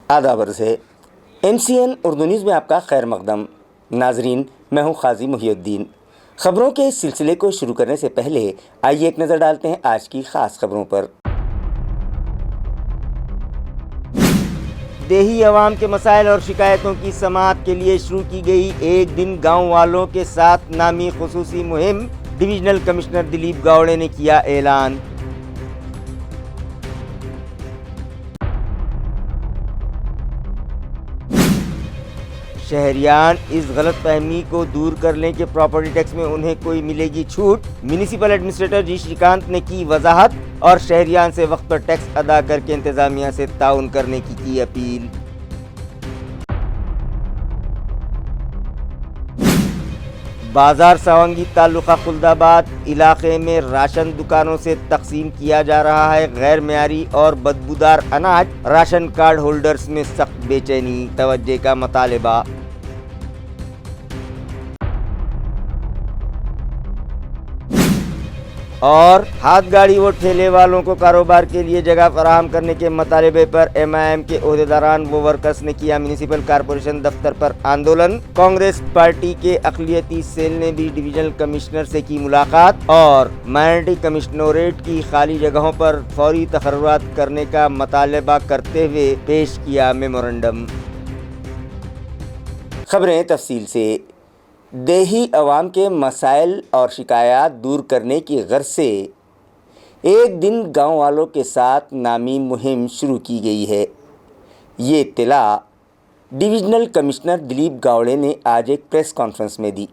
आदाब अर्ज़ है। MCN उर्दू न्यूज़ में आपका खैर मकदम। नाजरीन, मैं हूँ क़ाज़ी मुहियुद्दीन। ख़बरों के इस सिलसिले को शुरू करने से पहले आइए एक नज़र डालते हैं आज की ख़ास खबरों पर। देही अवाम के मसाइल और शिकायतों की समाअत के लिए शुरू की गई एक दिन गाँव वालों के साथ नामी ख़ुसूसी मुहिम, डिविजनल कमिश्नर दिलीप गावड़े ने किया ऐलान। शहरियान इस गलत फहमी को दूर कर लें कि प्रॉपर्टी टैक्स में उन्हें कोई मिलेगी छूट। म्यूनिसिपल एडमिनिस्ट्रेटर जी श्रीकांत ने की वजाहत और शहरियान से वक्त पर टैक्स अदा करके इंतजामिया से ताउन करने की अपील। बाजार सावंगी तालुका खुल्दाबाद इलाके में राशन दुकानों से तकसीम किया जा रहा है गैर मेयारी और बदबूदार अनाज। राशन कार्ड होल्डर्स में सख्त बेचैनी, तवज्जो का मुतालबा। और हाथ गाड़ी व ठेले वालों को कारोबार के लिए जगह फराहम करने के मुतालबे पर MIM के ओहदेदारान व वर्कर्स ने किया म्यूनिसिपल कॉरपोरेशन दफ्तर पर आंदोलन। कांग्रेस पार्टी के अक़लियती सेल ने भी डिविजनल कमिश्नर से की मुलाकात और माइनॉरिटी कमिश्नरेट की खाली जगहों पर फौरी तखर्रुरात करने का मुतालबा करते हुए पेश किया मेमोरेंडम। खबरें तफसील से। देही अवाम के मसाइल और शिकायत दूर करने की गर्ज से एक दिन गांव वालों के साथ नामी मुहिम शुरू की गई है। ये इत्तला डिविजनल कमिश्नर दिलीप गावड़े ने आज एक प्रेस कॉन्फ्रेंस में दी।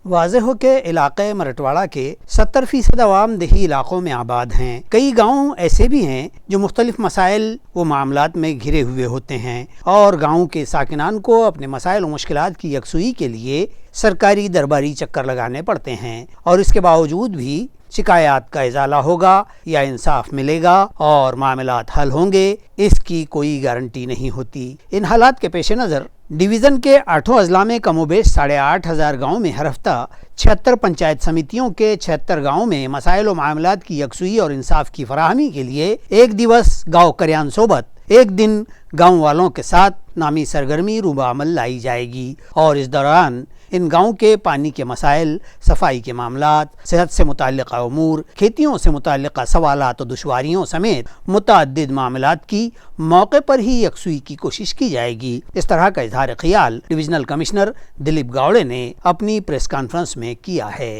वाज़ेह हो के इलाक़े मरठवाड़ा के 70% अवाम देही इलाक़ों में आबाद हैं। कई गाँव ऐसे भी हैं जो मुख्तलिफ मसाइल व मामलात में घिरे हुए होते हैं और गाँव के साकिनान को अपने मसाइल व मुश्किलात की यकसुई के लिए सरकारी दरबारी चक्कर लगाने पड़ते हैं और इसके बावजूद भी शिकायत का इजाला होगा या इंसाफ मिलेगा और मामलात हल होंगे, इसकी कोई गारंटी नहीं होती। इन हालात के पेश नज़र डिवीज़न के 8 अजला में कमोबेश 8,500 गाँव में हर हफ्ता 76 पंचायत समितियों के 76 गाँव में मसाइल व मामलात की यकसुई और इंसाफ की फराहमी के लिए एक दिवस गाँव करियान सोबत एक दिन गाँव वालों के साथ नामी सरगर्मी रूबा अमल लाई जाएगी और इस दौरान इन गाँव के पानी के मसाइल, सफाई के मामलात, सेहत से मुताल्लिक़ उमूर, खेतियों से मुताल्लिक़ सवालात और दुश्वारियों समेत मुतअद्दिद मामलात की मौके पर ही यकसुई की कोशिश की जाएगी। इस तरह का इज़हार ख़याल डिविजनल कमिश्नर दिलीप गावड़े ने अपनी प्रेस कॉन्फ्रेंस में किया है।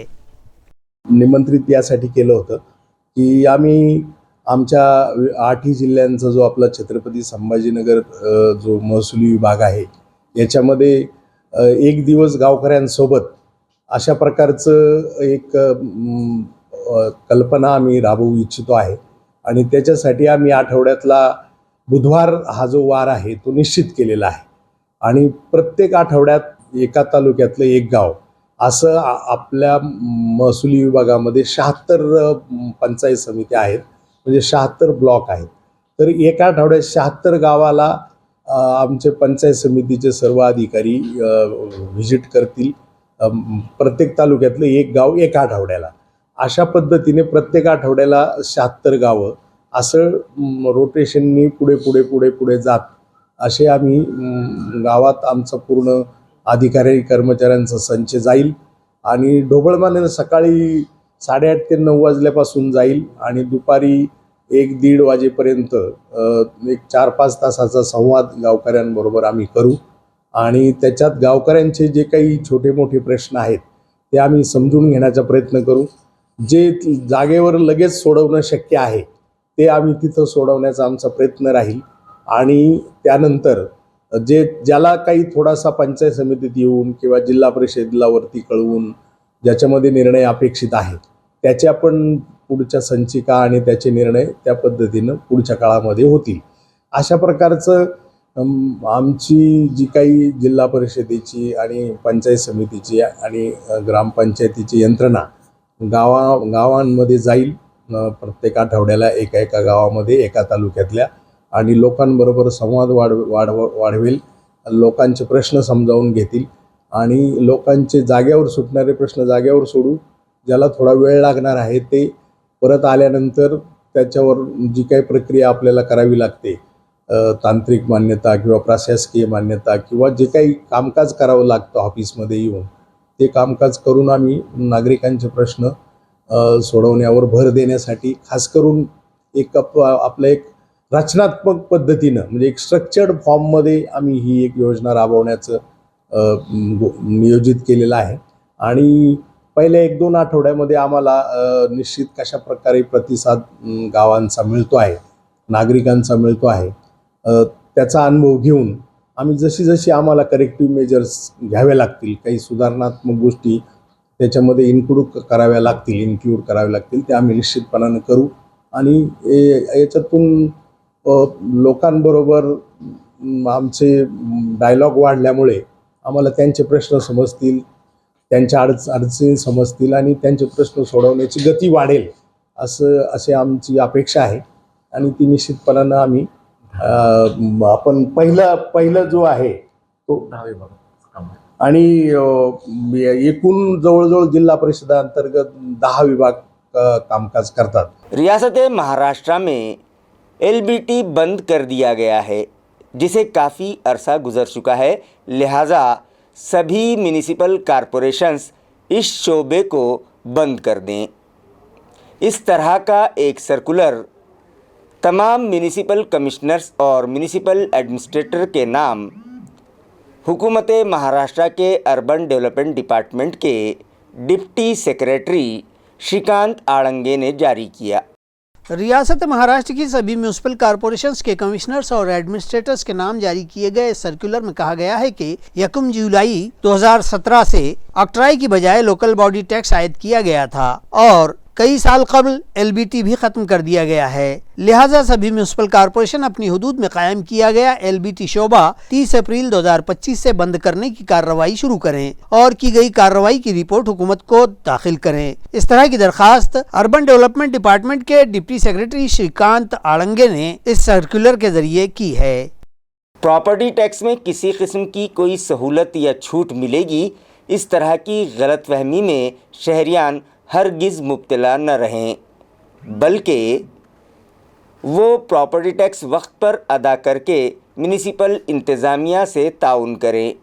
निमंत्रित यासाठी केलं होतं की आम्ही आमच्या 8 जिल्ह्यांचा जो आपला छत्रपती संभाजीनगर जो महसुली विभाग आहे याच्यामध्ये एक दिवस गावकऱ्यांसोबत अशा प्रकारचं एक कल्पना आम्ही राबवू इच्छितो आहे आणि त्याच्यासाठी आम्ही आठवड्यातला बुधवार हा जो वार आहे तो निश्चित केलेला आहे आणि प्रत्येक आठवड्यात एका तालुक्यातलं एक गाव असं आपल्या महसुली विभागामध्ये 76 पंचायत समित्या आहेत, म्हणजे 76 ब्लॉक आहेत। तर एका आठवड्यात 76 गावाला आमचे पंचायत समितीचे सर्व अधिकारी व्हिजिट करतील। प्रत्येक तालुक्यातलं एक गाव एका आठवड्याला, अशा पद्धतीने प्रत्येक आठवड्याला 76 गावं असं रोटेशननी पुढे जात असे आम्ही गावात आमचा पूर्ण अधिकारी कर्मचाऱ्यांचा संच जाईल आणि ढोबळमानाने सकाळी 8:30 ते 9 वाजल्यापासून जाईल आणि दुपारी 1-1:30 वाजेपर्यंत एक 4-5 तासाचा संवाद गावकऱ्यांबरोबर आम्ही करू आणि त्याच्यात गावकऱ्यांचे जे काही छोटे मोठे प्रश्न आहेत ते आम्ही समजून घेण्याचा प्रयत्न करू। जे जागेवर लगेच सोडवणं शक्य आहे ते आम्ही तिथं सोडवण्याचा आमचा प्रयत्न राहील आणि त्यानंतर ज्याला काही थोडासा पंचायत समितीत येऊन किंवा जिल्हा परिषदेला वरती कळवून ज्याच्यामध्ये निर्णय अपेक्षित आहे त्याचे आपण पुढच्या संचिका आणि त्याचे निर्णय त्या पद्धतीनं पुढच्या काळामध्ये होतील। अशा प्रकारचं आमची जी काही जिल्हा परिषदेची आणि पंचायत समितीची आणि ग्रामपंचायतीची यंत्रणा गावांमध्ये जाईल। प्रत्येक आठवड्याला एका गावामध्ये एका तालुक्यातल्या आणि लोकांबरोबर संवाद वाढवेल, लोकांचे प्रश्न समजावून घेतील आणि लोकांचे जागेवर सुटणारे प्रश्न जागेवर सोडू, ज्याला थोडा वेळ लागणार आहे ते परत आल्यानंतर त्याच्यावर जी काही प्रक्रिया आपल्याला करावी लागते तांत्रिक मान्यता किंवा प्रशासकीय मान्यता किंवा जे काही कामकाज करावं लागतं ऑफिसमध्ये येऊन ते कामकाज करून आम्ही नागरिकांचे प्रश्न सोडवण्यावर भर देण्यासाठी खास करून आपलं एक रचनात्मक पद्धतीनं म्हणजे एक स्ट्रक्चर्ड फॉर्ममध्ये आम्ही ही एक योजना राबवण्याचं नियोजित केलेलं आहे. आणि पहिल्या 1-2 आठवड्यामध्ये आम्हाला निश्चित कशा प्रकारे प्रतिसाद गावांचा मिळतो आहे, नागरिकांचा मिळतो आहे, त्याचा अनुभव घेऊन आम्ही जशी आम्हाला करेक्टिव्ह मेजर्स घ्यावे लागतील, काही सुधारणात्मक गोष्टी त्याच्यामध्ये इन्क्लूड कराव्या लागतील ते आम्ही निश्चितपणानं करू. आणि याच्यातून लोकांबरोबर आमचे डायलॉग वाढल्यामुळे आम्हाला त्यांचे प्रश्न समजतील, त्यांच्या अडचणी समजतील आणि त्यांचे प्रश्न सोडवण्याची गती वाढेल असे आमची अपेक्षा आहे. आणि ती निश्चितपणानं आम्ही आपण पहिलं जो आहे तो आणि एकूण जवळजवळ जिल्हा परिषदांतर्गत 10 विभाग कामकाज करतात. रियासत महाराष्ट्र में LBT बंद कर दिया गया है, जिसे काफ़ी अरसा गुजर चुका है, लिहाजा सभी म्यूनिसिपल कॉरपोरेशंस इस शोबे को बंद कर दें. इस तरह का एक सर्कुलर तमाम म्यूनिसिपल कमिश्नर्स और म्यूनिसिपल एडमिनिस्ट्रेटर के नाम हुकूमत महाराष्ट्र के अर्बन डेवलपमेंट डिपार्टमेंट के डिप्टी सेक्रेटरी श्रीकांत आड़ंगे ने जारी किया. रियासत महाराष्ट्र की सभी म्यूनिसिपल कॉरपोरेशंस के कमिश्नर्स और एडमिनिस्ट्रेटर्स के नाम जारी किए गए सर्कुलर में कहा गया है कि 1 जुलाई 2017 से ऑक्ट्राई की बजाय लोकल बॉडी टैक्स आयद किया गया था और कई साल कबल LBT भी ख़त्म कर दिया गया है. लिहाजा सभी म्यूनिसिपल कॉरपोरेशन अपनी हदूद में कायम किया गया LBT शोबा 30 अप्रैल 2025 से बंद करने की कार्रवाई शुरू करें और की गई कार्रवाई की रिपोर्ट हुकूमत को दाखिल करें. इस तरह की दरखास्त अर्बन डेवलपमेंट डिपार्टमेंट के डिप्टी सेक्रेटरी श्रीकांत आड़ंगे ने इस सर्कुलर के जरिए की है. प्रॉपर्टी टैक्स में किसी किस्म की कोई सहूलत या छूट मिलेगी, इस तरह की गलतफहमी में शहरियान हरगिज़ मुब्तला न रहें, बल्कि वो प्रॉपर्टी टैक्स वक्त पर अदा करके म्यूनिसिपल इंतज़ामिया से ताउन करें.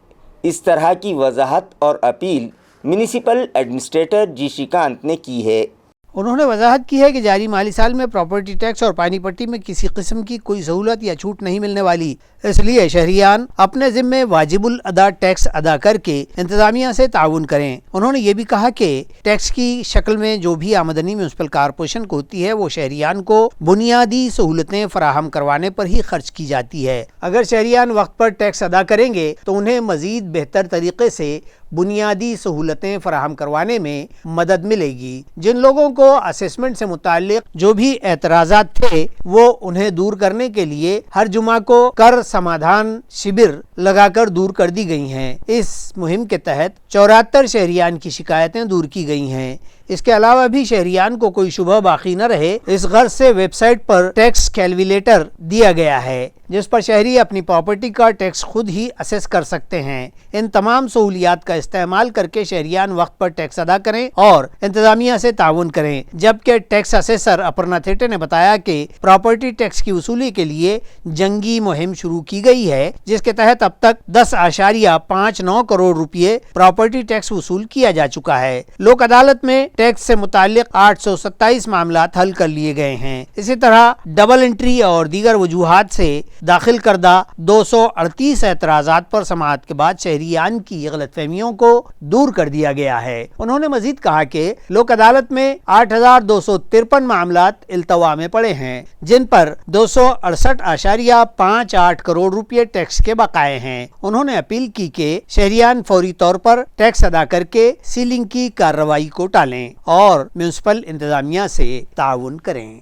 इस तरह की वजाहत और अपील म्यूनिसिपल एडमिनिस्ट्रेटर जी श्रीकांत ने की है. उन्होंने वजाहत की है कि जारी माली साल में प्रॉपर्टी टैक्स और पानी पट्टी में किसी किस्म की कोई सहूलत या छूट नहीं मिलने वाली, इसलिए शहरियान अपने ज़िम्मे वाजिबुल अदा टैक्स अदा करके इंतज़ामिया से ताउन करें. उन्होंने ये भी कहा कि टैक्स की शक्ल में जो भी आमदनी म्यूनिसिपल कॉरपोरेशन को होती है वो शहरियान को बुनियादी सहूलतें फराहम करवाने पर ही खर्च की जाती है. अगर शहरियान वक्त पर टैक्स अदा करेंगे तो उन्हें मज़ीद बेहतर तरीके से बुनियादी सहूलतें फराहम करवाने में मदद मिलेगी. जिन लोगों को असेसमेंट से मुताल्लिक जो भी एतराज़ात थे वो उन्हें दूर करने के लिए हर जुमा को कर समाधान शिविर लगाकर दूर कर दी गई हैं. इस मुहिम के तहत 74 शहरियान की शिकायतें दूर की गई हैं. इसके अलावा भी शहरियान को कोई शुबह बाकी न रहे, इस गर्ज से वेबसाइट पर टैक्स कैलकुलेटर दिया गया है जिस पर शहरी अपनी प्रॉपर्टी का टैक्स खुद ही असेस कर सकते हैं. इन तमाम सहूलियात का इस्तेमाल करके शहरियान वक्त पर टैक्स अदा करें और इंतजामिया से ताउन करें. जबकि टैक्स असेसर अपर्णा थेटे ने बताया कि प्रॉपर्टी टैक्स की वसूली के लिए जंगी मुहिम शुरू की गई है, जिसके तहत अब तक 10.59 करोड़ रुपये प्रॉपर्टी टैक्स वसूल किया जा चुका है. लोक अदालत में टैक्स से मुताल्लिक 827 मामला हल कर लिए गए हैं. इसी तरह डबल एंट्री और दीगर वजूहात से दाखिल करदा 238 एतराज़ात पर समाअत के बाद शहरियान की गलतफहमियों को दूर कर दिया गया है. उन्होंने मजीद कहा कि लोक अदालत में 8,253 मामलात इल्तवा में पड़े हैं, जिन पर 268.58 करोड़ रुपये टैक्स के बकाए हैं. उन्होंने अपील की कि शहरियान फौरी तौर पर टैक्स अदा करके सीलिंग की कार्रवाई को टालें और म्यूनिसिपल इंतजामिया से ताउन करें.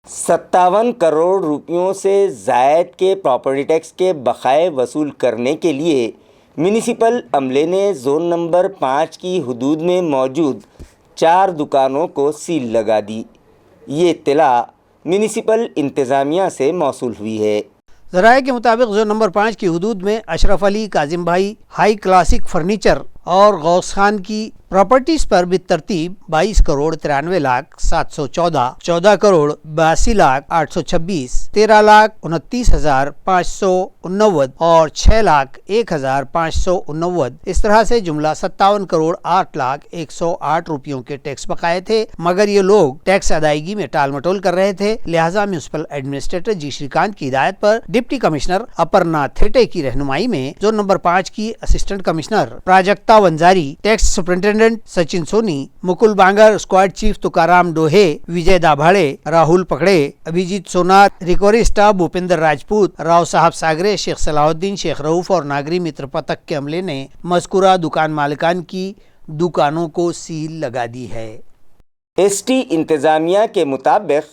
57 करोड़ रुपयों से ज़ायद के प्रॉपर्टी टैक्स के बकाए वसूल करने के लिए म्यूनिसिपल अमले ने जोन नंबर 5 की हदूद में मौजूद 4 दुकानों को सील लगा दी. ये इत्तला म्यूनिसिपल इंतज़ामिया से मौसूल हुई है. ज़राए के मुताबिक जोन नंबर 5 की हदूद में अशरफ अली, काजिम भाई, हाई क्लासिक फर्नीचर और गौस खान की प्रॉपर्टीज पर बितरतीब 22 करोड़ 93 लाख 714, 14 करोड़ 82 लाख 826, 13 लाख 29,589 और 6 लाख 1,589, इस तरह से जुमला 57 करोड़ 8 लाख 108 रुपयों के टैक्स बकाये थे। मगर ये लोग टैक्स अदायगी में टाल मटोल कर रहे थे। लिहाजा म्यूनिसिपल एडमिनिस्ट्रेटर जी श्रीकांत की हिदायत पर डिप्टी कमिश्नर अपर्णा थेटे की रहनुमाई में जोन नंबर 5 की assistant commissioner Prajakta Vanjari, tax superintendent Sachin Soni, Mukul Bangar, squad chief Tukaram Dohe, Vijay Dabhade, Rahul Pakade, Abhijit Sonar, recovery staff Bhupendra Rajput, Rao Sahab Sagare, Sheikh Salahuddin, Sheikh Rauf और नागरी मित्र पतक के अमले ने मज़कूरा दुकान मालिकान की दुकानों को सील लगा दी है। एसटी इंतज़ामिया के मुताबिक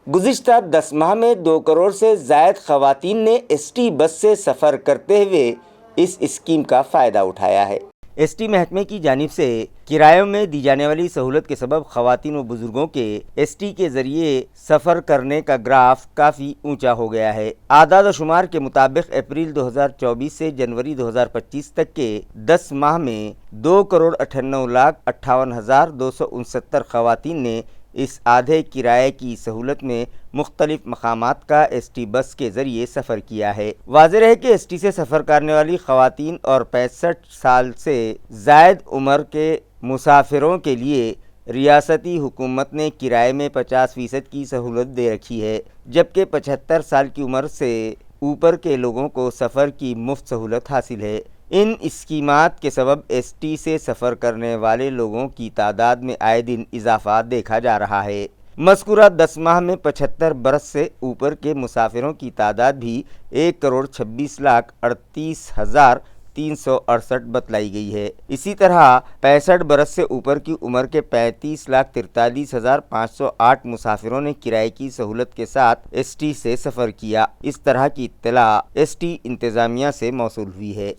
गुज़िश्ता 10 माह में 2 करोड़ से ज़ायद ख़वातीन ने एसटी बस से सफ़र करते हुए इस स्कीम का फ़ायदा उठाया है। एसटी महकमे की जानिब से किरायों में दी जाने वाली सहूलत के सबब ख़वातीन व बुज़ुर्गों के एसटी के ज़रिए सफ़र करने का ग्राफ काफ़ी ऊंचा हो गया है। आदाद व शुमार के मुताबिक अप्रैल 2024 से जनवरी 2025 तक के 10 माह में 2 करोड़ 98,58,269 ख़वातीन ने इस आधे किराए की सहूलत में मुख्तलिफ मकामात का एसटी बस के ज़रिए सफ़र किया है। वाज़ेह है कि एसटी से सफ़र करने वाली ख़वातीन और 65 साल से ज़ायद उम्र के मुसाफिरों के लिए रियासती हुकूमत ने किराए में 50% की सहूलत दे रखी है, जबकि 75 साल की उम्र से ऊपर के लोगों को सफ़र की मुफ्त सहूलत हासिल है। इन स्कीमात के सबब एसटी से सफ़र करने वाले लोगों की तादाद में आए दिन इजाफा देखा जा रहा है। मज़कूरा 10 माह में 75 बरस से ऊपर के मुसाफिरों की तादाद भी 1 करोड़ 26 लाख 38,368 बतलाई गई है। इसी तरह 65 बरस से ऊपर की उम्र के 35,43,508 मुसाफिरों ने किराए की सहूलत के साथ एसटी से सफ़र किया। इस तरह की इत्तला एसटी इंतज़ामिया से मौसूल हुई है।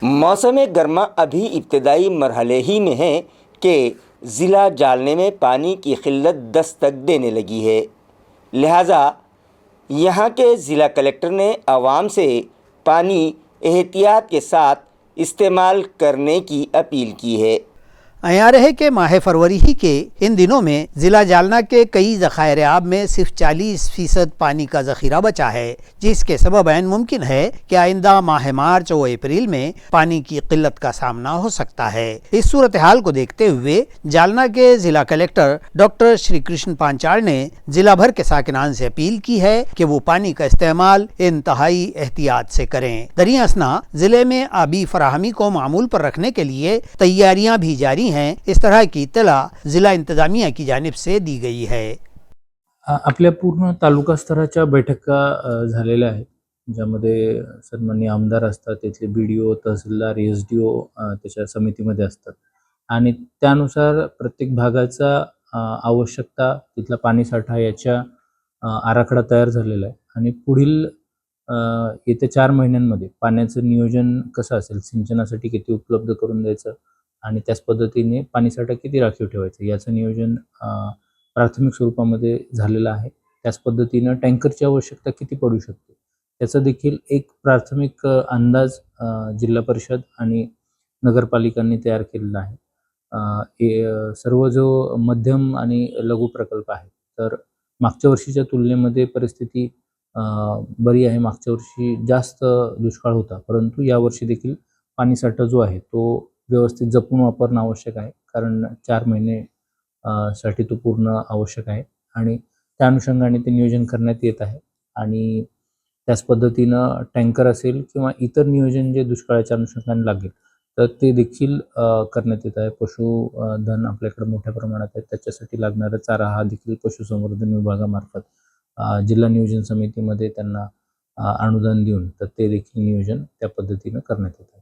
मौसम गर्मा अभी इब्तदाई मरहले ही में है कि ज़िला जालने में पानी की किल्लत दस्तक देने लगी है। लिहाजा यहाँ के ज़िला कलेक्टर ने आवाम से पानी एहतियात के साथ इस्तेमाल करने की अपील की है। अयार है कि माह फरवरी ही के इन दिनों में ज़िला जालना के कई ज़खायर आब में सिर्फ 40% पानी का ज़ख़ीरा बचा है, जिसके सबब ऐन मुमकिन है कि आइंदा माह मार्च और अप्रैल में पानी की किल्लत का सामना हो सकता है। इस सूरत हाल को देखते हुए जालना के ज़िला कलेक्टर डॉक्टर श्री कृष्ण पांचाल ने ज़िला भर के साकिनान से अपील की है कि वो पानी का इस्तेमाल इंतहाई एहतियात से करें। दरिया असना ज़िले में आबी फराहमी को मामूल पर रखने के लिए तैयारियाँ भी जारी हैं। इस तरह की इत्तला जिला इंतजामिया की जानिब से दी गई है। आपल्या पूर्ण तालुका स्तराच्या बैठका झालेल्या आहेत, ज्यामध्ये सन्माननीय आमदार असतात, तिथले बीडीओ, तहसीलदार, एसडीओ त्याच्या समितीमध्ये असतात आणि त्यानुसार प्रत्येक भागाचा आवश्यकता, तिथला पाणीसाठा याच्या आराखडा तयार झालेला आहे आणि पुढील येत्या 4 महिन्यांमध्ये पाण्याचं नियोजन कसं असेल, सिंचनासाठी किती उपलब्ध करून द्यायचं आणि त्याच पद्धतीने पाणीसाठा किती राखीव ठेवायचं याचं नियोजन प्राथमिक स्वरूपामध्ये झालेलं आहे। त्याच पद्धतीनं टँकरची आवश्यकता किती पडू शकते त्याचा देखील एक प्राथमिक अंदाज जिल्हा परिषद आणि नगरपालिकांनी तयार केलेला आहे। सर्व जो मध्यम आणि लघु प्रकल्प आहे तर मागच्या वर्षीच्या तुलनेमध्ये परिस्थिती बरी आहे। मागच्या वर्षी जास्त दुष्काळ होता, परंतु यावर्षी देखील पाणीसाठा जो आहे तो व्यवस्थित जपून वापरणं आवश्यक आहे, कारण 4 महिने साठी तो पूर्ण आवश्यक आहे आणि त्या अनुषंगाने ते नियोजन करण्यात येत आहे आणि त्याच पद्धतीनं टँकर असेल किंवा इतर नियोजन जे दुष्काळाच्या अनुषंगाने लागेल तर ते देखील करण्यात येत आहे। पशुधन आपल्याकडे मोठ्या प्रमाणात आहे, त्याच्यासाठी लागणारा चारा हा देखील पशुसंवर्धन विभागामार्फत जिल्हा नियोजन समितीमध्ये त्यांना अनुदान देऊन तर ते देखील नियोजन त्या पद्धतीनं करण्यात येत आहे।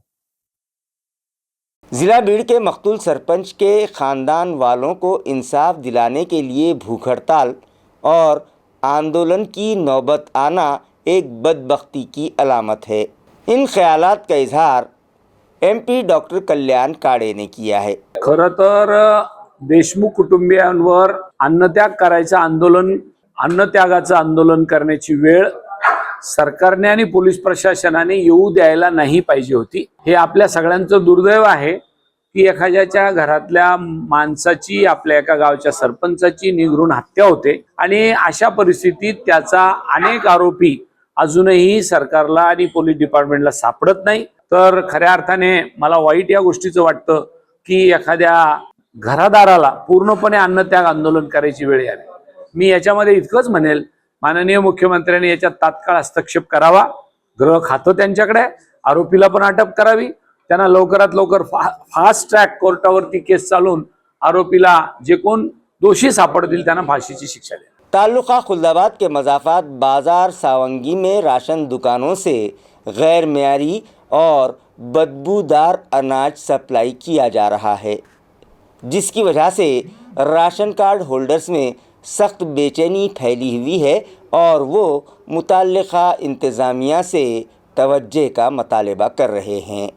ज़िला बीड़ के मकतूल सरपंच के ख़ानदान वालों को इंसाफ दिलाने के लिए भूख हड़ताल और आंदोलन की नौबत आना एक बदबख्ती की अलामत है। इन ख्यालात का इजहार MP डॉक्टर कल्याण काड़े ने किया है। खरं तर देशमुख कुटुंबियांवर अन्नत्याग करायचं आंदोलन, अन्नत्यागाचं आंदोलन करण्याची वेळ सरकारने आणि पोलीस प्रशासनाने येऊ द्यायला नाही पाहिजे होती। हे आपल्या सगळ्यांचं दुर्दैव आहे की एखाद्याच्या घरातल्या माणसाची, आपल्या एका गावच्या सरपंचाची निगरून हत्या होते आणि अशा परिस्थितीत त्याचा अनेक आरोपी अजूनही सरकारला आणि पोलीस डिपार्टमेंटला सापडत नाही. तर खऱ्या अर्थाने मला वाईट या गोष्टीचं वाटतं की एखाद्या घरादाराला पूर्णपणे अन्नत्याग आंदोलन करायची वेळ आली. मी याच्यामध्ये इतकंच म्हणेल, माननीय मुख्यमंत्र्यांनी याच्यात तात्काळ हस्तक्षेप करावा. गृह खातं त्यांच्याकडे, आरोपीला पण अटक करावी. त्यांना लवकरात लवकर फास्ट ट्रॅक कोर्टावरती केस चालवून आरोपीला जे कोण दोषी सापडतील त्यांना फाशीची शिक्षा द्या. तालुका खुलदाबाद के मज़ाफ़ात बाज़ार सावंगी में राशन दुकानों से गैर मेयारी और बदबूदार अनाज सप्लाई किया जा रहा है, जिसकी वजह से राशन कार्ड होल्डर्स में सख्त बेचैनी फैली हुई है और वो मुतल्लिक़ा इंतज़ामिया से तवज्जो का मुतालबा कर रहे हैं।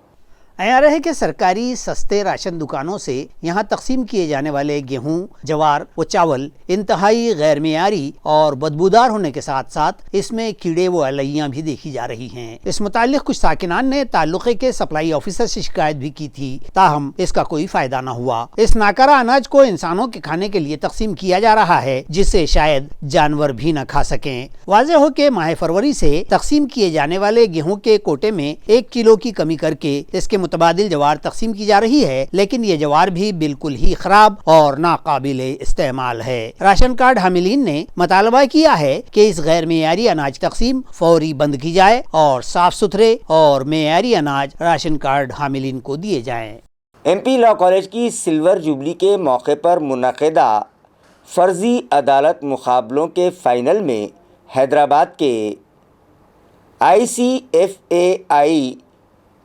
रहे कि सरकारी सस्ते राशन दुकानों से यहाँ तकसीम किए जाने वाले गेहूं, जवार व चावल इंतहाई गैर मेयारी और बदबूदार होने के साथ साथ इसमें कीड़े व अलैयाँ भी देखी जा रही हैं। इस मुतालिक कुछ साकिनान ने ताल्लुक़े के सप्लाई ऑफिसर से शिकायत भी की थी, ताहम इसका कोई फ़ायदा न हुआ। इस नाकारा अनाज को इंसानों के खाने के लिए तकसीम किया जा रहा है, जिससे शायद जानवर भी न खा सकें। वाज़ेह हो कि माह फरवरी से तकसीम किए जाने वाले गेहूँ के कोटे में 1 किलो की कमी करके इसके मुतबादिल जवार तकसीम की जा रही है, लेकिन ये जवार भी बिल्कुल ही खराब और नाकाबिले इस्तेमाल है। राशन कार्ड हामिलीन ने मुतालबा किया है कि इस गैर मेयारी अनाज तकसीम फौरी बंद की जाए और साफ सुथरे और मेयारी अनाज राशन कार्ड हामिलीन को दिए जाएं। एमपी लॉ कॉलेज की सिल्वर जुबली के मौके पर मुनक़िदा फ़र्ज़ी अदालत मुक़ाबलों के फ़ाइनल में हैदराबाद के ICFAI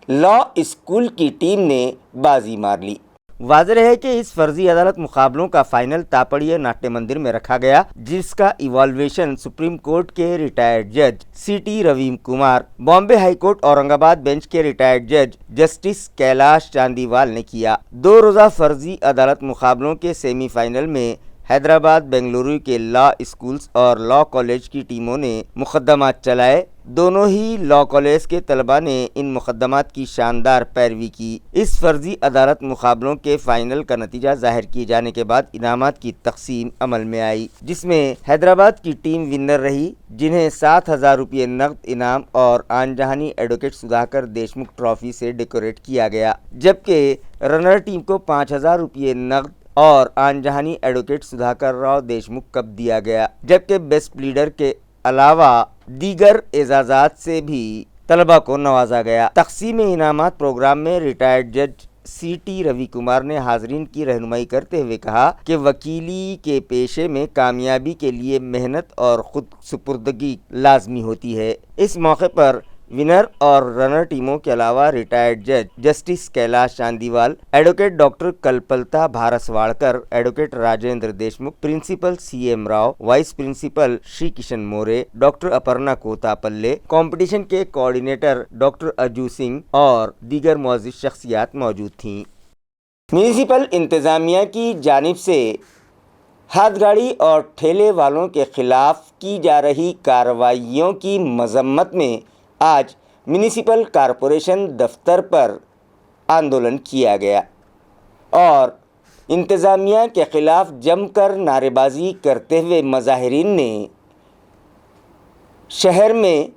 लॉ स्कूल की टीम ने बाजी मार ली। वाज़ेह है कि इस फर्जी अदालत मुकाबलों का फाइनल तापड़िया नाट्य मंदिर में रखा गया, जिसका इवॉल्वेशन सुप्रीम कोर्ट के रिटायर्ड जज CT Raveem Kumar, Bombay High Court Aurangabad bench के रिटायर्ड जज जस्टिस कैलाश चांदीवाल ने किया। 2 रोज़ा फर्जी अदालत मुकाबलों के सेमीफाइनल में हैदराबाद बेंगलुरु के लॉ स्कूल्स और लॉ कॉलेज की टीमों ने मुकदमात चलाए। दोनों ही लॉ कॉलेज के तलबा ने इन मुकदमात की शानदार पैरवी की। इस फर्जी अदालत मुकाबलों के फाइनल का नतीजा जाहिर किए जाने के बाद इनामात की तकसीम अमल में आई, जिसमें हैदराबाद की टीम विनर रही, जिन्हें 7,000 रुपये नकद इनाम और आनजहानी एडवोकेट सुधाकर देशमुख ट्रॉफी से डेकोरेट किया गया, जबकि रनर टीम को 5,000 रुपये नकद और आनजहानी एडवोकेट सुधाकर राव देशमुख कप दिया गया, जबकि बेस्ट प्लीडर के अलावा दीगर एजाज़ात से भी तलबा को नवाजा गया। तकसीम इनामात प्रोग्राम में रिटायर्ड जज CT रवि कुमार ने हाज़रीन की रहनुमाई करते हुए कहा कि वकीली के पेशे में कामयाबी के लिए मेहनत और खुद सुपुर्दगी लाजमी होती है। इस मौके पर विनर और रनर टीमों के अलावा रिटायर्ड जज justice Kailash Chandiwal, advocate doctor Kalpalata Bharaswadkar, advocate Rajendra Deshmukh, principal CM Rao, vice principal Shri Kishan More, doctor Aparna Kotapalle, competition के कोऑर्डिनेटर डॉक्टर अजू सिंह और दीगर मौजूद शख्सियात मौजूद थीं। म्यूनिसिपल इंतज़ामिया की जानिब से हाथ गाड़ी और ठेले वालों के खिलाफ की जा रही कार्रवाइयों की मजम्मत में आज म्यूनिसिपल कॉरपोरेशन दफ्तर पर आंदोलन किया गया और इंतज़ामिया के ख़िलाफ़ जमकर नारेबाजी करते हुए मुज़ाहिरीन ने शहर में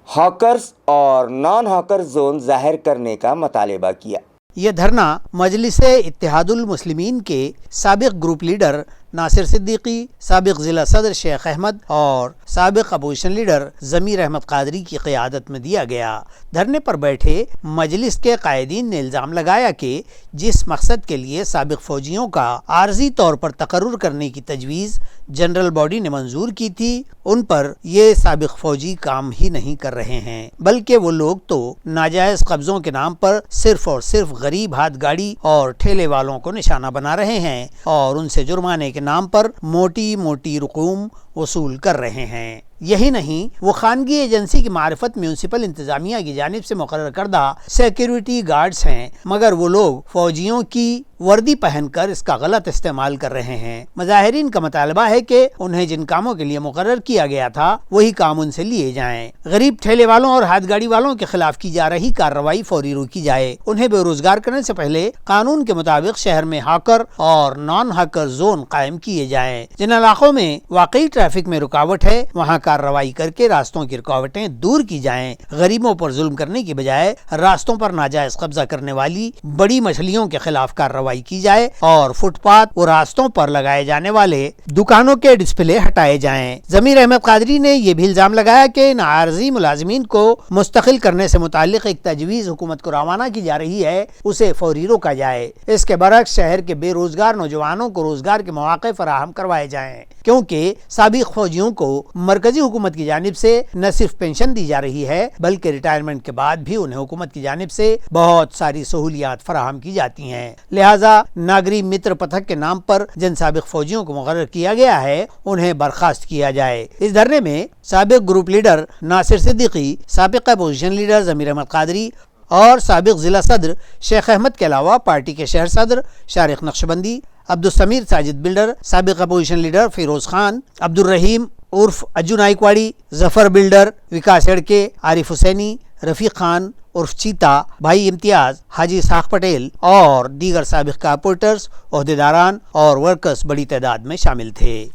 हॉकर्स और नॉन हॉकर जोन ज़ाहिर करने का मुतालबा किया। यह धरना मजलिस इत्तेहादुल मुस्लिमीन के साबिक़ ग्रुप लीडर नासिर सिद्दीकी, साबिक़ ज़िला सदर शेख अहमद और साबिक़ अपोजिशन लीडर ज़मीर अहमद कादरी की क़यादत में दिया गया। धरने पर बैठे मजलिस के कायदीन ने इल्ज़ाम लगाया कि जिस मकसद के लिए साबिक़ फ़ौजियों का आर्जी तौर पर तकर्रुर करने की तजवीज़ जनरल बॉडी ने मंजूर की थी, उन पर ये साबिक़ फ़ौजी काम ही नहीं कर रहे हैं, बल्कि वो लोग तो नाजायज़ कब्ज़ों के नाम पर सिर्फ़ और सिर्फ गरीब हाथ गाड़ी और ठेले वालों को निशाना बना रहे हैं और उनसे जुर्माने के नाम पर मोटी मोटी रकूम वसूल कर रहे हैं। یہی نہیں، وہ خانگی ایجنسی کی معرفت میونسپل انتظامیہ کی جانب سے مقرر کردہ سیکیورٹی گارڈز ہیں، مگر وہ لوگ فوجیوں کی وردی پہن کر اس کا غلط استعمال کر رہے ہیں۔ مظاہرین کا مطالبہ ہے کہ انہیں جن کاموں کے لیے مقرر کیا گیا تھا وہی کام ان سے لیے جائیں۔ غریب ٹھیلے والوں اور ہاتھ گاڑی والوں کے خلاف کی جا رہی کارروائی فوری روکی جائے۔ انہیں بے روزگار کرنے سے پہلے قانون کے مطابق شہر میں ہاکر اور نان ہاکر زون قائم کیے جائیں۔ جن علاقوں میں واقعی ٹریفک میں رکاوٹ ہے وہاں کارروائی کر کے راستوں کی رکاوٹیں دور کی جائیں۔ غریبوں پر ظلم کرنے کی بجائے راستوں پر ناجائز قبضہ کرنے والی بڑی مچھلیوں کے خلاف کارروائی کی جائے اور فٹ پاتھ و راستوں پر لگائے جانے والے دکانوں کے ڈسپلے ہٹائے جائیں۔ ضمیر احمد قادری نے یہ بھی الزام لگایا کہ ان عارضی ملازمین کو مستقل کرنے سے متعلق ایک تجویز حکومت کو روانہ کی جا رہی ہے، اسے فوری روکا جائے۔ اس کے برعکس شہر کے بے روزگار نوجوانوں کو روزگار کے مواقع فراہم کروائے جائیں، کیونکہ سابق فوجیوں کو مرکزی حکومت کی جانب سے نہ صرف پینشن دی جا رہی ہے بلکہ ریٹائرمنٹ کے بعد بھی انہیں حکومت کی جانب سے بہت ساری سہولیات فراہم کی جاتی ہیں۔ لہٰذا ناگری متر پتھک کے نام پر جن سابق فوجیوں کو مقرر کیا گیا ہے انہیں برخاست کیا جائے۔ اس دھرنے میں سابق گروپ لیڈر ناصر صدیقی، سابق اپوزیشن لیڈر ضمیر احمد قادری اور سابق ضلع صدر شیخ احمد کے علاوہ پارٹی کے شہر صدر شارق نقشبندی، عبدالسمیر ساجد بلڈر، سابق اپوزیشن لیڈر فیروز خان، عبدالرحیم عرف اجو نائکواڑی، ظفر بلڈر، وکاس اڑکے، عارف حسینی، رفیق خان عرف چیتا، بھائی امتیاز، حاجی اسحاق پٹیل اور دیگر سابق کارپوریٹرز، عہدیداران اور ورکرز بڑی تعداد میں شامل تھے۔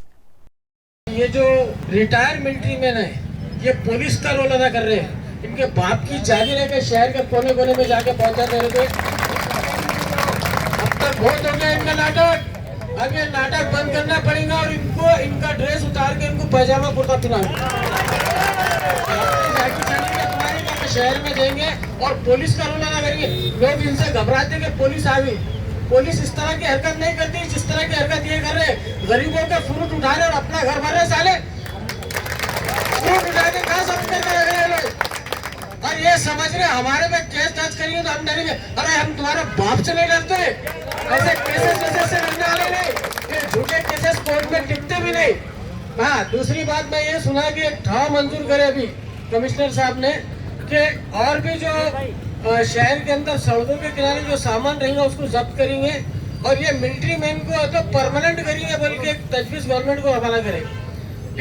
یہ جو ریٹائر ملٹری مین ہیں یہ پولیس کا رول ادا کر رہے ہیں، ان کے باپ کی جاگیر ہے کہ شہر کے کونے کونے میں جا کے پہنچاتے رہتے۔ اب تک بہت ہو گیا ان کا ناٹک، اب یہ ناٹک بند کرنا پڑے گا اور ان کو ان کا ڈریس اتار کے ان کو پائجامہ کرتا پہنانا شہر میں دیں گے اور پولیس کا رول ادا کریں گے۔ لوگ ان سے گھبراتے کہ پولیس آ گئی، پولیس اس طرح کی حرکت نہیں کرتی جس طرح کی حرکت یہ کر رہے، غریبوں کا فروٹ اٹھا رہے اور اپنا گھر بھر رہے، سالے فروٹ اٹھا کے کہاں سب کر رہے لوگ، اور یہ سمجھ رہے ہمارے میں کیس ٹچ کریں گے تو ہم ڈریں گے۔ ارے ہم تمہارے باپ سے نہیں ڈرتے، ایسے کیسز سے ڈرنے والے نہیں، یہ جھوٹے کیسز کورٹ میں ٹکتے بھی نہیں۔ ہاں دوسری بات میں یہ سنا کہ ایک ٹھاؤ منظور کرے ابھی کمشنر صاحب نے کہ اور بھی جو شہر کے اندر سڑکوں کے کنارے جو سامان رہیں گا اس کو ضبط کریں گے اور یہ ملٹری مین کو تو پرماننٹ کریں گے، بلکہ ایک تجویز گورنمنٹ کو حوالہ کریں۔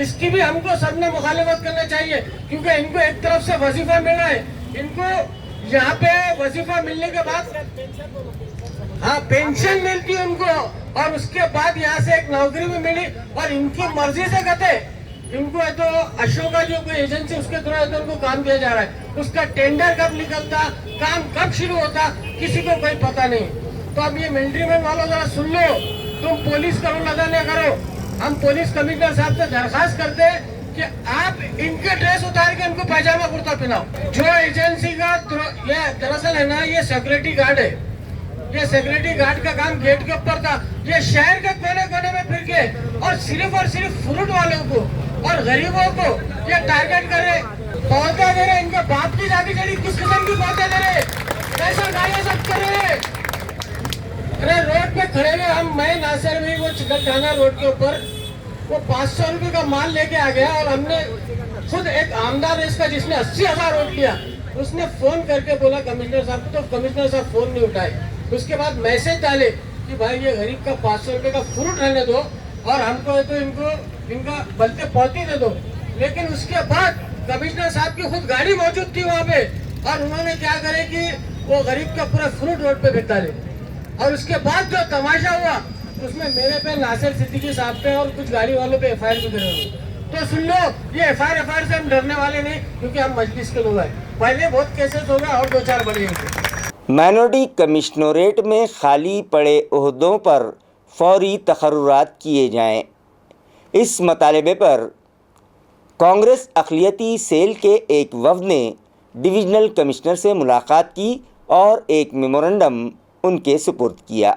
اس کی بھی ہم کو سب نے مخالفت کرنا چاہیے، کیونکہ ان کو ایک طرف سے وظیفہ مل رہا ہے، ان کو یہاں پہ وظیفہ ملنے کے بعد ہاں پینشن ملتی ہے ان کو، اور اس کے بعد یہاں سے ایک نوکری بھی ملی، اور ان کی مرضی سے کہتے ان کو ہے تو اشوکا جو کوئی ایجنسی اس کے تھرو ہے تو ان کو کام دیا جا رہا ہے، اس کا ٹینڈر کب نکلتا، کام کب شروع ہوتا، کسی کو کوئی پتہ نہیں۔ تو اب یہ ملٹری مین والوں ذرا سن لو، تم پولیس کا رول ادا نہ کرو۔ ہم پولیس کمشنر صاحب سے درخواست کرتے ہیں کہ آپ ان کے ڈریس اتار کے ان کو پائجامہ کرتا پہناؤ۔ جو ایجنسی کا یہ دراصل ہے نا یہ سیکورٹی گارڈ ہے، یہ سیکورٹی گارڈ کا کام گیٹ کے اوپر تھا، یہ شہر کے کونے کونے میں پھر کے اور صرف فروٹ والوں کو اور غریبوں کو یہ ٹارگٹ کر رہے، پودے دے رہے، ان کے باپ کی جاتی چلی کس قسم کی پودے دے رہے، کیسا گاڑیاں سب کر رہے۔ ارے روڈ پہ کھڑے ہوئے میں ناصر بھی وہ چکن ڈھانا روڈ کے اوپر وہ 500 روپے کا مال لے کے آ گیا، اور ہم نے خود ایک آمدار اس کا جس نے 80,000 ووٹ لیا، اس نے فون کر کے بولا کمشنر صاحب کو، تو کمشنر صاحب فون نہیں اٹھائے۔ اس کے بعد میسج ڈالے کہ بھائی یہ غریب کا 500 روپے کا فروٹ رہنے دو اور ہم کو ہے تو ان کا بلکہ پوتی دے دو۔ لیکن اس کے بعد کمشنر صاحب کی خود گاڑی موجود تھی وہاں پہ، اور انہوں نے کیا کرے کہ وہ غریب کا پورا فروٹ روڈ پہ پھینک ڈالے، اور اس کے بعد جو تماشا ہوا اس میں میرے پہ ناصر صدیقی صاحب پہ اور کچھ گاڑی والوں پہ FIR بھی کرے ہوئے۔ تو سن لو یہ FIR سے ہم ڈرنے والے نہیں، کیونکہ ہم مجلس کے لوگ ہیں، پہلے بہت کیسز ہو گئے اور 2-4 بڑے ہوئے۔ مائنورٹی کمشنریٹ میں خالی پڑے عہدوں پر فوری تقررات کیے جائیں، اس مطالبے پر کانگریس اقلیتی سیل کے ایک وفد نے ڈویژنل کمشنر سے ملاقات کی اور ایک میمورنڈم ان کے سپرد کیا۔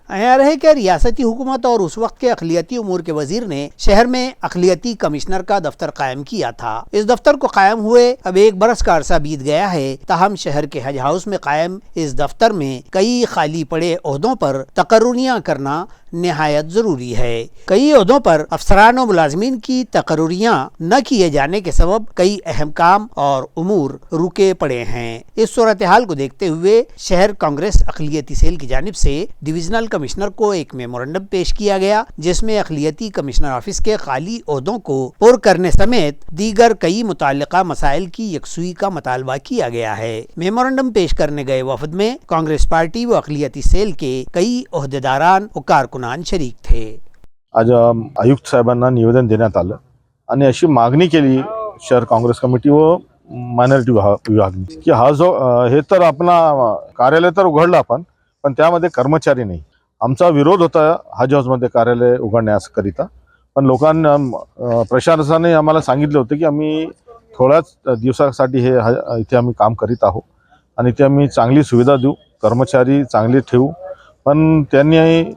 यहाँ रहे कि रियासती हुकूमत और उस वक्त के अक़लियती उमूर के वजीर ने शहर में अक़लियती कमिश्नर का दफ्तर कायम किया था। इस दफ्तर को कायम हुए अब 1 बरस का अरसा बीत गया है, ताहम शहर के हज हाउस में कायम इस दफ्तर में कई खाली पड़े ओहदों पर तकर्रुरियाँ करना निहायत जरूरी है। कई ओहदों पर अफसरान और मुलाजमीन की तकर्रुरियाँ न किए जाने के सबब कई अहम काम और उमूर रुके पड़े हैं। इस सूरत हाल को देखते हुए शहर कांग्रेस अक़लियती सेल की जानिब से डिविजनल कमिश्नर को एक मेमोरेंडम पेश किया गया, जिसमें अक़लियती कमिश्नर ऑफिस के खाली ओहदों को पुर करने समेत दीगर कई मुताल्लिका मसाइल की यकसुई का मुतालबा किया गया है। मेमोरेंडम पेश करने गए वफद में कांग्रेस पार्टी व अक़लियती सेल के कई ओहदेदारान व कारकुनान शरीक थे। आज आयुक्त साहेबांना निवेदन देण्यात आलं आणि अशी मागणी केली शहर काँग्रेस कमिटी व मायनॉरिटी विभागनी की हा जो हे तर आपला कार्यालय तर उघडलं आपण, पण त्यामध्ये कर्मचारी नाही। आमचा विरोध होता हज हाऊसमध्ये कार्यालय उघडण्याकरिता, पण लोकांना प्रशासनाने आम्हाला सांगितले होते की आम्ही थोड्याच दिवसासाठी हे इथे आम्ही काम करीत आहोत आणि ते आम्ही चांगली सुविधा देऊ, कर्मचारी चांगले ठेवू, पण त्यांनी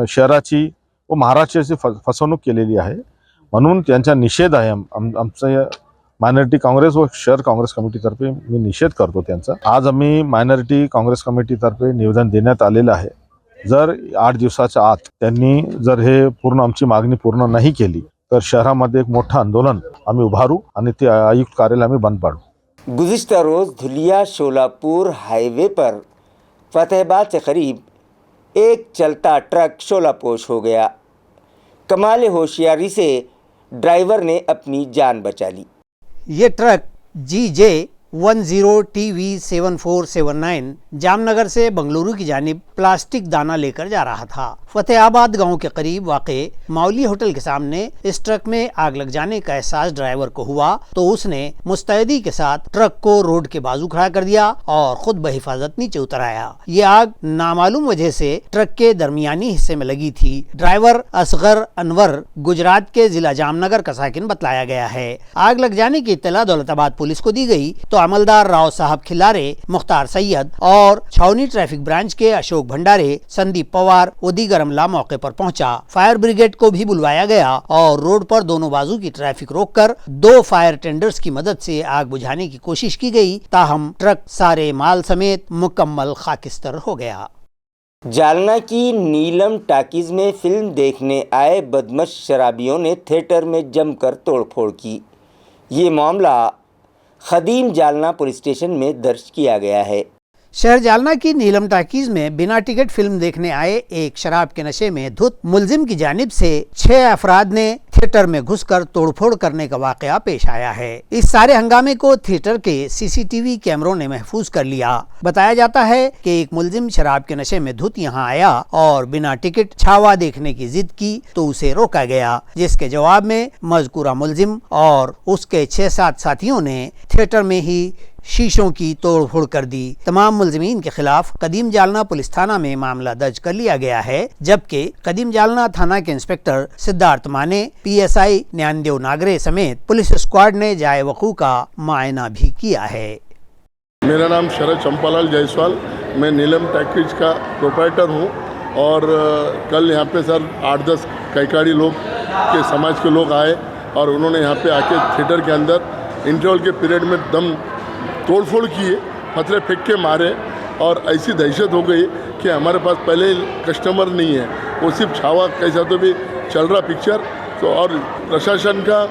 शहराची व महाराष्ट्राची फसवणूक केलेली आहे। म्हणून त्यांचा निषेध आहे। आमचं मायनॉरिटी काँग्रेस व शहर काँग्रेस कमिटीतर्फे मी निषेध करतो त्यांचा। आज आम्ही मायनॉरिटी काँग्रेस कमिटीतर्फे निवेदन देण्यात आलेलं आहे। जर 8 दिवसाच्या आत त्यांनी जर हे पूर्ण आमची मागणी पूर्ण नाही केली तर शहरामध्ये एक मोठं आंदोलन आम्ही उभारू आणि ते आयुक्त कार्यालय आम्ही बंद पाडू। गुज़िश्ता रोज़ धुलिया शोलापुर हाईवे पर फतेहाबाद से करीब एक चलता ट्रक शोलापोश हो गया। कमाल होशियारी से ड्राइवर ने अपनी जान बचा ली। ये ट्रक GJ10TV7479 जामनगर से बंगलुरु की जानिब प्लास्टिक दाना लेकर जा रहा था। फतेहाबाद गांव के करीब वाक़े मौली होटल के सामने इस ट्रक में आग लग जाने का एहसास ड्राइवर को हुआ तो उसने मुस्तैदी के साथ ट्रक को रोड के बाजू खड़ा कर दिया और खुद बहिफाजत नीचे उतर आया। ये आग नामालूम वजह से ट्रक के दरमियानी हिस्से में लगी थी। ड्राइवर असगर अनवर गुजरात के जिला जामनगर का साकिन बतलाया गया है। आग लग जाने की इत्तला दौलताबाद पुलिस को दी गई तो अमलदार राव साहब खिलारे, मुख्तार सैयद और छावनी ट्रैफिक ब्रांच के अशोक भंडारे, संदीप पवार व दीगर अमला मौके पर पहुंचा। फायर ब्रिगेड को भी बुलवाया गया और रोड पर दोनों बाजू की ट्रैफिक रोककर 2 फायर टेंडर्स की मदद से आग बुझाने की कोशिश की गई, ताहम ट्रक सारे माल समेत मुकम्मल खाकिस्तर हो गया। जालना की नीलम टाकीज में फिल्म देखने आए बदमाश शराबियों ने थिएटर में जमकर तोड़फोड़ की। ये मामला खदीम जालना पुलिस स्टेशन में दर्ज किया गया है। शहर जालना की नीलम टाकीज में बिना टिकट फिल्म देखने आए एक शराब के नशे में धुत मुलजिम की जानिब से 6 अफराद ने थिएटर में घुसकर तोड़फोड़ करने का वाकया पेश आया है। इस सारे हंगामे को थिएटर के सीसीटीवी कैमरों ने महफूज कर लिया। बताया जाता है कि एक मुलजिम शराब के नशे में धुत यहाँ आया और बिना टिकट छावा देखने की जिद की तो उसे रोका गया, जिसके जवाब में मजकूरा मुलजिम और उसके 6-7 साथियों ने थिएटर में ही शीशों की तोड़फोड़ कर दी। तमाम मुलजिमीन के खिलाफ कदीम जालना पुलिस थाना में मामला दर्ज कर लिया गया है, जबकि कदीम जालना थाना के इंस्पेक्टर सिद्धार्थ माने, PSI न्यानदेव नागरे समेत पुलिस स्क्वाड ने जाए वकू का मुआयना भी किया है। मेरा नाम शरद चंपालाल जायसवाल, मैं नीलम टैकेज का प्रोप्राइटर हूँ और कल यहाँ पे सर 8-10 कैकाड़ी लोग के समाज के लोग आए और उन्होंने यहाँ पे आके थिएटर के अंदर इंटरवल के पीरियड में दम तोड़फोड़ किए, पत्थर फेंक के मारे और ऐसी दहशत हो गई कि हमारे पास पहले कस्टमर नहीं है, वो सिर्फ छावा कैसा तो भी चल रहा पिक्चर तो, और प्रशासन का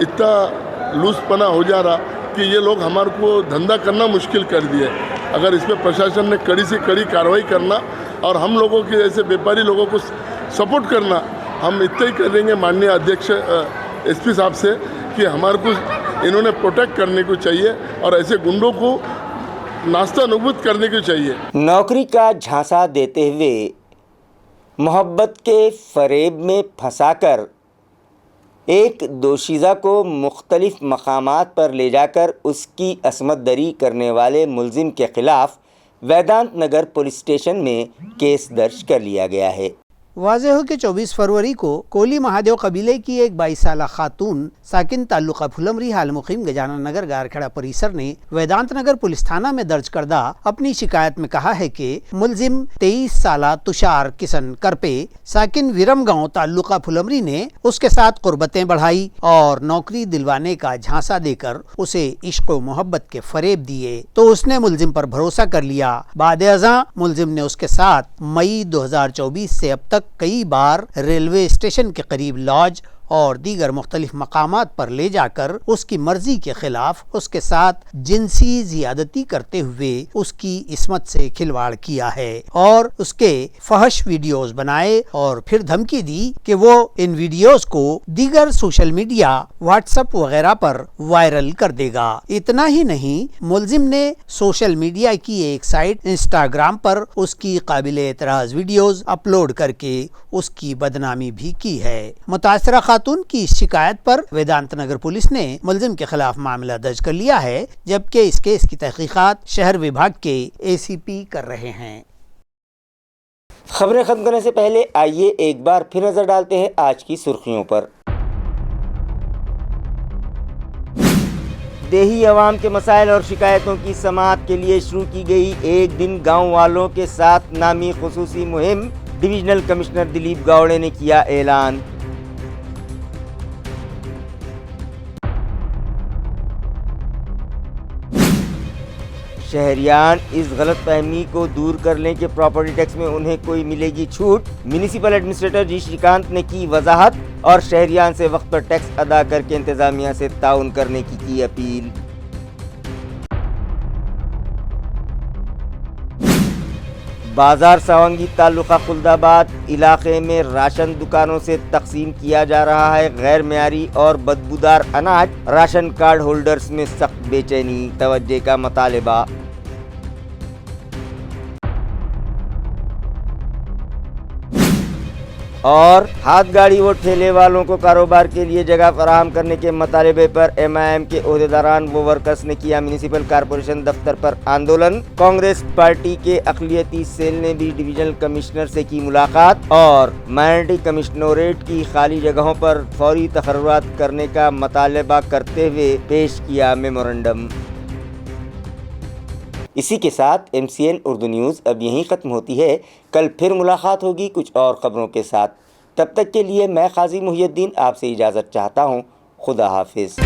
इतना लूजपना हो जा रहा कि ये लोग हमारे को धंधा करना मुश्किल कर दिए। अगर इस पर प्रशासन ने कड़ी से कड़ी कार्रवाई करना और हम लोगों के जैसे व्यापारी लोगों को सपोर्ट करना, हम इतना ही करेंगे माननीय अध्यक्ष SP साहब से कि हमारे को इन्होंने प्रोटेक्ट करने को चाहिए और ऐसे गुंडों को नास्ता नबूद करने को चाहिए। नौकरी का झांसा देते हुए मोहब्बत के फरेब में फंसाकर एक दोशीज़ा को मुख्तलिफ मकामात पर ले जाकर उसकी असमत दरी करने वाले मुलजिम के ख़िलाफ़ वेदांत नगर पुलिस स्टेशन में केस दर्ज कर लिया गया है। वाज़ेह हो कि 24 फरवरी को कोली महादेव कबीले की एक 22 साला खातून साकिन ताल्लुका फुलमरी हाल मुकीम गजानन नगर गारखेड़ा परिसर ने वेदांत नगर पुलिस थाना में दर्ज करदा अपनी शिकायत में कहा है कि मुलजिम 23 साला तुषार किशन करपे साकिन विरम गांव ताल्लुका फुलमरी ने उसके साथ कुर्बतें बढ़ाई और नौकरी दिलवाने का झांसा देकर उसे इश्क व मोहब्बत के फरेब दिए तो उसने मुलजिम पर भरोसा कर लिया। बाद-ए-अज़ां मुलजिम ने उसके साथ मई 2024 से अब तक कई बार रेलवे स्टेशन के करीब लॉज और दीगर मुख्तलिफ मकामात पर ले जाकर उसकी मर्जी के खिलाफ उसके साथ जिनसी जियादती करते हुए उसकी इस्मत से खिलवाड़ किया है और उसके फहश वीडियोस बनाए और फिर धमकी दी कि वो इन वीडियोस को दीगर सोशल मीडिया व्हाट्सएप वगैरह पर वायरल कर देगा। इतना ही नहीं, मुलजिम ने सोशल मीडिया की एक साइट इंस्टाग्राम पर उसकी काबिले एतराज वीडियोस अपलोड करके उसकी बदनामी भी की है। मुतासरा खातून की शिकायत पर वेदांत नगर पुलिस ने मुलजिम के खिलाफ मामला दर्ज कर लिया है, जबकि इस केस की तहकीकात शहर विभाग के एसीपी कर रहे हैं। खबरें खत्म करने से पहले आइए एक बार फिर नजर डालते हैं आज की सुर्खियों पर। देही अवाम के मसाइल और शिकायतों की समाअत के लिए शुरू की गई एक दिन गांव वालों के साथ नामी खुसूसी मुहिम, डिविजनल कमिश्नर दिलीप गावड़े ने किया ऐलान। शहरियान इस गलत फहमी को दूर कर लें कि प्रॉपर्टी टैक्स में उन्हें कोई मिलेगी छूट। म्यूनिसिपल एडमिनिस्ट्रेटर जी श्रीकांत ने की वजाहत और शहरियान से वक्त पर टैक्स अदा करके इंतजामिया से ताउन करने की अपील। बाजार सावंगी ताल्लुका खुल्दाबाद इलाके में राशन दुकानों से तकसीम किया जा रहा है गैर मेयारी और बदबूदार अनाज। राशन कार्ड होल्डर्स में सख्त बेचैनी, तवज्जो का मुतालिबा। और हाथ गाड़ी व ठेले वालों को कारोबार के लिए जगह फराहम करने के मुतालबे पर एमआईएम के ओहदेदारान व वर्कर्स ने किया म्यूनिसिपल कारपोरेशन दफ्तर पर आंदोलन। कांग्रेस पार्टी के अक़लियती सेल ने भी डिविजनल कमिश्नर से की मुलाकात और माइनॉरिटी कमिश्नरेट की खाली जगहों पर फौरी तखर्रुआत करने का मुतालबा करते हुए पेश किया मेमोरेंडम। इसी के साथ MCN उर्दू न्यूज़ अब यहीं ख़त्म होती है। कल फिर मुलाकात होगी कुछ और ख़बरों के साथ। तब तक के लिए मैं काजी मुहियुद्दीन आपसे इजाज़त चाहता हूँ। खुदा हाफिज़।